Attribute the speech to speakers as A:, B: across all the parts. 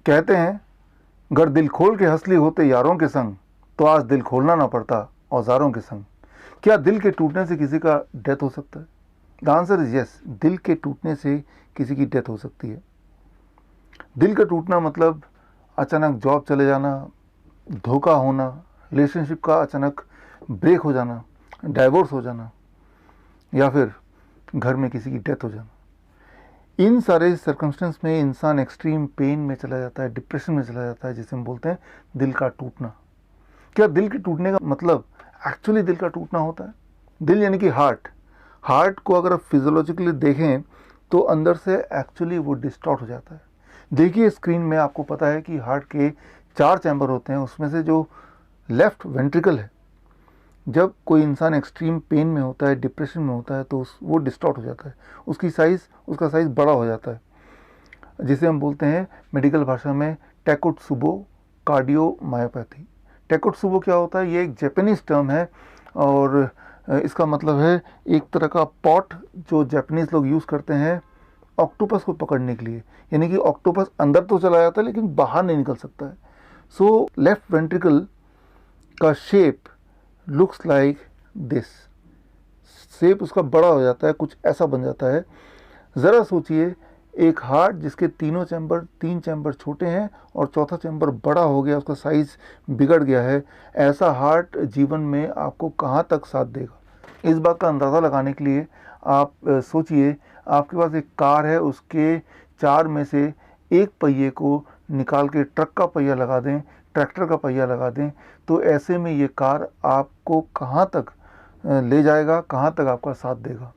A: कहते हैं गर दिल खोल के हंसली होते यारों के संग, तो आज दिल खोलना ना पड़ता औजारों के संग। क्या दिल के टूटने से किसी का डेथ हो सकता है? The answer is yes. दिल के टूटने से किसी की डेथ हो सकती है। दिल का टूटना मतलब अचानक जॉब चले जाना, धोखा होना, रिलेशनशिप का अचानक ब्रेक हो जाना, डाइवोर्स हो जाना, या फिर घर में किसी की डेथ हो जाना। इन सारे सर्कमस्टेंस में इंसान एक्सट्रीम पेन में चला जाता है, डिप्रेशन में चला जाता है, जिसे हम बोलते हैं दिल का टूटना। क्या दिल के टूटने का मतलब एक्चुअली दिल का टूटना होता है? दिल यानी कि हार्ट। हार्ट को अगर आप फिजियोलॉजिकली देखें तो अंदर से एक्चुअली वो डिस्टॉर्ट हो जाता है। देखिए स्क्रीन में, आपको पता है कि हार्ट के 4 चैम्बर होते हैं। उसमें से जो लेफ्ट वेंट्रिकल है, जब कोई इंसान एक्सट्रीम पेन में होता है, डिप्रेशन में होता है, तो वो डिस्टॉर्ट हो जाता है। उसका साइज़ बड़ा हो जाता है, जिसे हम बोलते हैं मेडिकल भाषा में टैकोत्सुबो कार्डियोमायोपैथी। टैकोत्सुबो क्या होता है? ये एक जापानीज टर्म है और इसका मतलब है एक तरह का पॉट जो जापानीज लोग यूज़ करते हैं ऑक्टोपस को पकड़ने के लिए। यानी कि ऑक्टोपस अंदर तो चला जाता है लेकिन बाहर नहीं निकल सकता है। सो लेफ्ट वेंट्रिकल का shape looks like this. Shape उसका बड़ा हो जाता है, कुछ ऐसा बन जाता है। ज़रा सोचिए, एक हार्ट जिसके 3 चैम्बर छोटे हैं और चौथा चैम्बर बड़ा हो गया, उसका साइज़ बिगड़ गया है, ऐसा हार्ट जीवन में आपको कहाँ तक साथ देगा? इस बात का अंदाज़ा लगाने के लिए आप सोचिए, आपके पास एक कार है, उसके 4 में से एक पहिए को निकाल के ट्रक का पहिया लगा दें, ट्रैक्टर का पहिया लगा दें, तो ऐसे में ये कार आपको कहाँ तक ले जाएगा, कहाँ तक आपका साथ देगा?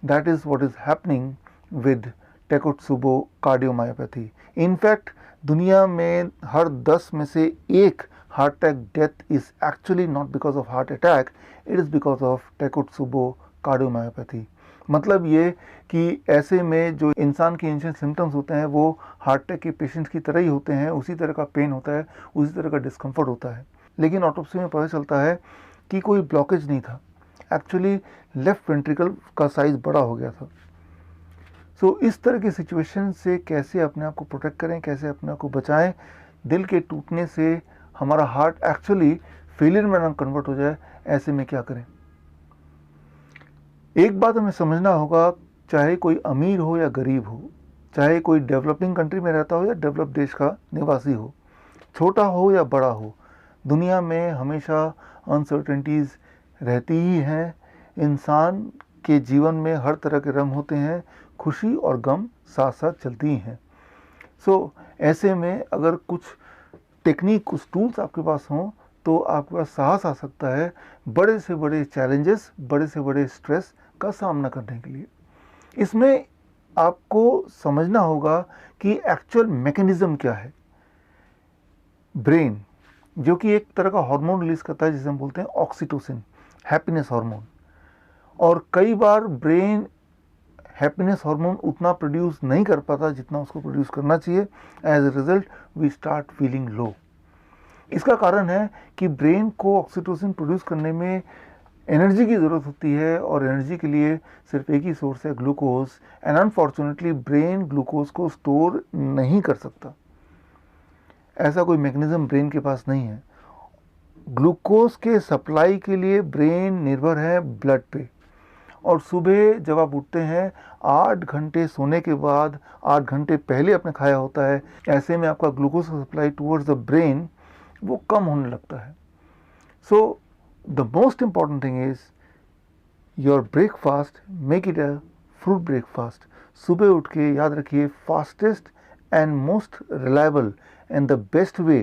A: That is what is happening with takotsubo cardiomyopathy. In fact दुनिया में हर 10 में से एक heart attack death is actually not because of heart attack, it is because of takotsubo cardiomyopathy. मतलब ये कि ऐसे में जो इंसान के इनिशियल सिम्टम्स होते हैं वो हार्ट अटैक के पेशेंट्स की तरह ही होते हैं, उसी तरह का पेन होता है, उसी तरह का डिस्कम्फर्ट होता है। लेकिन ऑटोप्सी में पता चलता है कि कोई ब्लॉकेज नहीं था, एक्चुअली लेफ्ट वेंट्रिकल का साइज़ बड़ा हो गया था। सो इस तरह की सिचुएशन से कैसे अपने आप को प्रोटेक्ट करें, कैसे अपने आप को बचाएं? दिल के टूटने से हमारा हार्ट एक्चुअली फेलियर में ना कन्वर्ट हो जाए, ऐसे में क्या करें? एक बात हमें समझना होगा, चाहे कोई अमीर हो या गरीब हो, चाहे कोई डेवलपिंग कंट्री में रहता हो या डेवलप देश का निवासी हो, छोटा हो या बड़ा हो, दुनिया में हमेशा अनसर्टेनिटीज़ रहती ही हैं। इंसान के जीवन में हर तरह के रंग होते हैं, खुशी और गम साथ साथ चलती ही हैं। सो ऐसे में अगर कुछ टेक्निक, कुछ टूल्स आपके पास हों तो आपके पास साहस आ सकता है बड़े से बड़े चैलेंजेस, बड़े से बड़े स्ट्रेस का सामना करने के लिए। इसमें आपको समझना होगा कि एक्चुअल मैकेनिज्म क्या है। ब्रेन, जो कि एक तरह का हार्मोन रिलीज करता है जिसे हम बोलते हैं ऑक्सीटोसिन, हैप्पीनेस हार्मोन, और कई बार ब्रेन हैप्पीनेस हार्मोन उतना प्रोड्यूस नहीं कर पाता जितना उसको प्रोड्यूस करना चाहिए। As a result we start feeling low. इसका कारण है कि ब्रेन को ऑक्सीटोसिन प्रोड्यूस करने में एनर्जी की ज़रूरत होती है और एनर्जी के लिए सिर्फ एक ही सोर्स है, glucose. And unfortunately brain glucose को स्टोर नहीं कर सकता, ऐसा कोई मैकेनिज्म ब्रेन के पास नहीं है। ग्लूकोज के सप्लाई के लिए ब्रेन निर्भर है ब्लड पे, और सुबह जब आप उठते हैं 8 घंटे सोने के बाद 8 घंटे पहले आपने खाया होता है, ऐसे में आपका ग्लूकोज का सप्लाई टूवर्ड्स द ब्रेन वो कम होने लगता है। So the most important thing is your breakfast, make it a fruit breakfast. सुबह उठ के याद रखिए, fastest and most reliable and the best way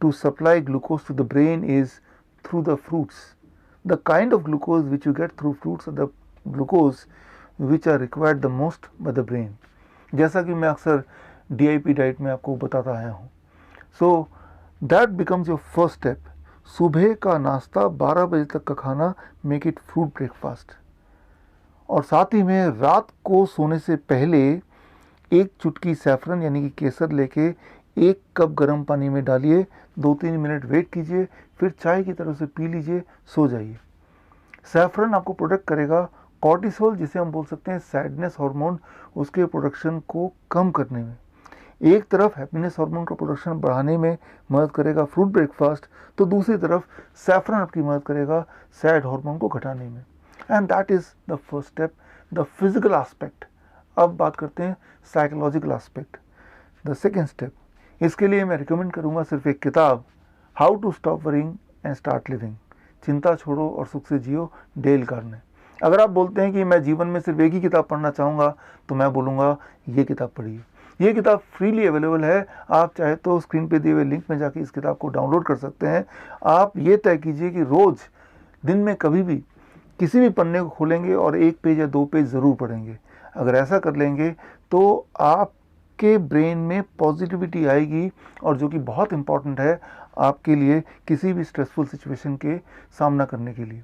A: to supply glucose to the brain is through the fruits. The kind of glucose which you get through fruits are the glucose which are required the most by the brain. जैसा कि मैं अक्सर DIP diet में आपको बताता आया हूँ। So that becomes your first step. सुबह का नाश्ता 12 बजे तक का खाना, make it fruit breakfast. और साथ ही में रात को सोने से पहले एक चुटकी सैफरन यानी कि केसर लेके 1 कप गर्म पानी में डालिए, 2-3 मिनट वेट कीजिए, फिर चाय की तरह से पी लीजिए, सो जाइए। सैफरन आपको प्रोटेक्ट करेगा कॉर्टिसोल, जिसे हम बोल सकते हैं सैडनेस हार्मोन, उसके प्रोडक्शन को कम करने में। एक तरफ हैप्पीनेस हार्मोन का प्रोडक्शन बढ़ाने में मदद करेगा फ्रूट ब्रेकफास्ट, तो दूसरी तरफ सैफरन आपकी मदद करेगा सैड हार्मोन को घटाने में। And that is the first step, the physical aspect. अब बात करते हैं psychological aspect, the second step. इसके लिए मैं रिकमेंड करूँगा सिर्फ एक किताब, how to stop worrying and start living, चिंता छोड़ो और सुख से जियो, डेल कार्ने। अगर आप बोलते हैं कि मैं जीवन में सिर्फ एक ही किताब पढ़ना चाहूँगा, तो मैं बोलूँगा ये किताब पढ़िए। ये किताब फ्रीली अवेलेबल है, आप चाहे तो स्क्रीन पे दिए हुए लिंक में जाके इस किताब को डाउनलोड कर सकते हैं। आप ये तय कीजिए कि रोज़ दिन में कभी भी किसी भी पन्ने को खोलेंगे और 1 पेज या 2 पेज ज़रूर पढ़ेंगे। अगर ऐसा कर लेंगे तो आपके ब्रेन में पॉजिटिविटी आएगी, और जो कि बहुत इम्पॉर्टेंट है आपके लिए किसी भी स्ट्रेसफुल सिचुएशन के सामना करने के लिए।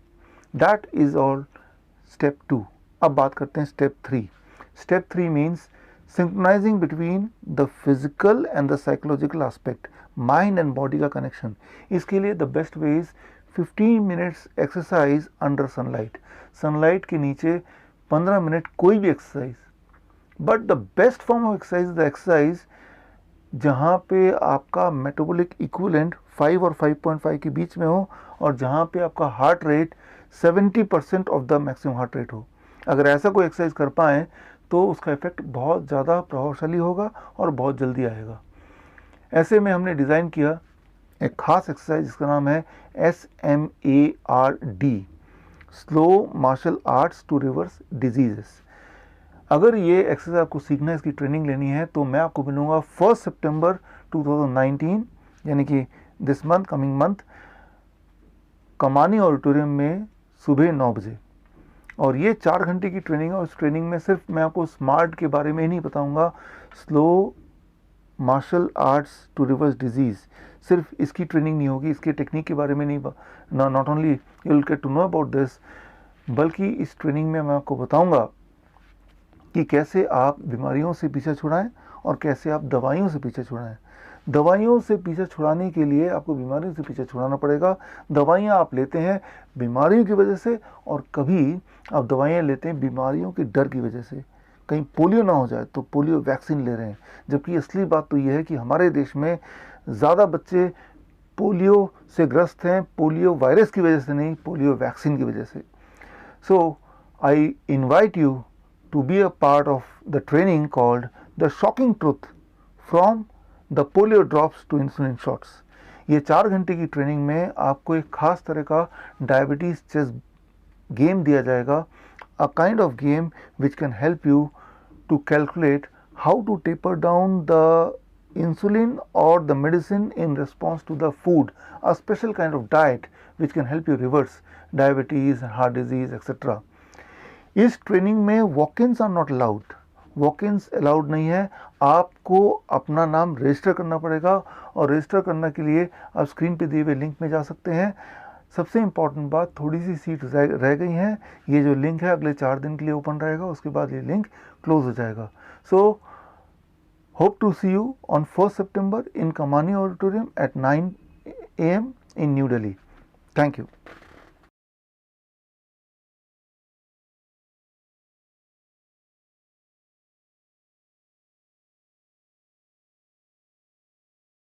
A: That is all step 2। अब बात करते हैं step 3। Step 3 means synchronising between the physical and the psychological aspect, mind and body का कनेक्शन। इसके लिए the best way is 15 minutes exercise under sunlight. Sunlight के नीचे 15 मिनट कोई भी exercise, but the best form of exercise the exercise जहाँ पे आपका मेटाबॉलिक इक्विवेलेंट 5 और 5.5 के बीच में हो, और जहाँ पे आपका heart rate 70% of the maximum heart rate हो। अगर ऐसा कोई एक्सरसाइज कर पाएँ तो उसका इफेक्ट बहुत ज़्यादा प्रभावशाली होगा और बहुत जल्दी आएगा। ऐसे में हमने डिज़ाइन किया एक खास एक्सरसाइज जिसका नाम है SMARD, slow martial arts to reverse diseases. अगर ये एक्सरसाइज आपको सीखना है, इसकी ट्रेनिंग लेनी है, तो मैं आपको मिलूँगा 1 सितंबर 2019, यानी कि दिस मंथ, कमिंग मंथ, कमानी ऑडिटोरियम में सुबह 9 बजे। और ये 4 घंटे की ट्रेनिंग है, और इस ट्रेनिंग में सिर्फ मैं आपको स्मार्ट के बारे में ही नहीं बताऊंगा, slow martial arts to reverse disease, सिर्फ इसकी ट्रेनिंग नहीं होगी, इसके टेक्निक के बारे में नहीं, not only you will get to know about this, बल्कि इस ट्रेनिंग में मैं आपको बताऊंगा कि कैसे आप बीमारियों से पीछा छुड़ाएं और कैसे आप दवाइयों से पीछा छुड़ाएं। दवाइयों से पीछा छुड़ाने के लिए आपको बीमारियों से पीछा छुड़ाना पड़ेगा। दवाइयाँ आप लेते हैं बीमारियों की वजह से, और कभी आप दवाइयाँ लेते हैं बीमारियों के डर की वजह से, कहीं पोलियो ना हो जाए तो पोलियो वैक्सीन ले रहे हैं। जबकि असली बात तो यह है कि हमारे देश में ज़्यादा बच्चे पोलियो से ग्रस्त हैं, पोलियो वायरस की वजह से नहीं, पोलियो वैक्सीन की वजह से। So I invite you to be a part of the training called the shocking truth from the polio drops to insulin shots। ये 4 घंटे की ट्रेनिंग में आपको एक खास तरह का डायबिटीज़ चेस गेम दिया जाएगा, a kind of game which can help you to calculate how to taper down the insulin or the medicine in response to the food, a special kind of diet which can help you reverse diabetes, heart disease, etc. इस training में वॉक-इन्स are not allowed, वॉक-इन्स allowed नहीं है। आपको अपना नाम register करना पड़ेगा, और रजिस्टर करने के लिए आप स्क्रीन पे दिए हुए लिंक में जा सकते हैं। सबसे इम्पॉर्टेंट बात, थोड़ी सी सीट रह गई हैं। ये जो लिंक है अगले 4 दिन के लिए ओपन रहेगा, उसके बाद ये लिंक क्लोज हो जाएगा। So hope to see you on 1 सितंबर in Kamani auditorium at 9 AM in New Delhi. Thank you.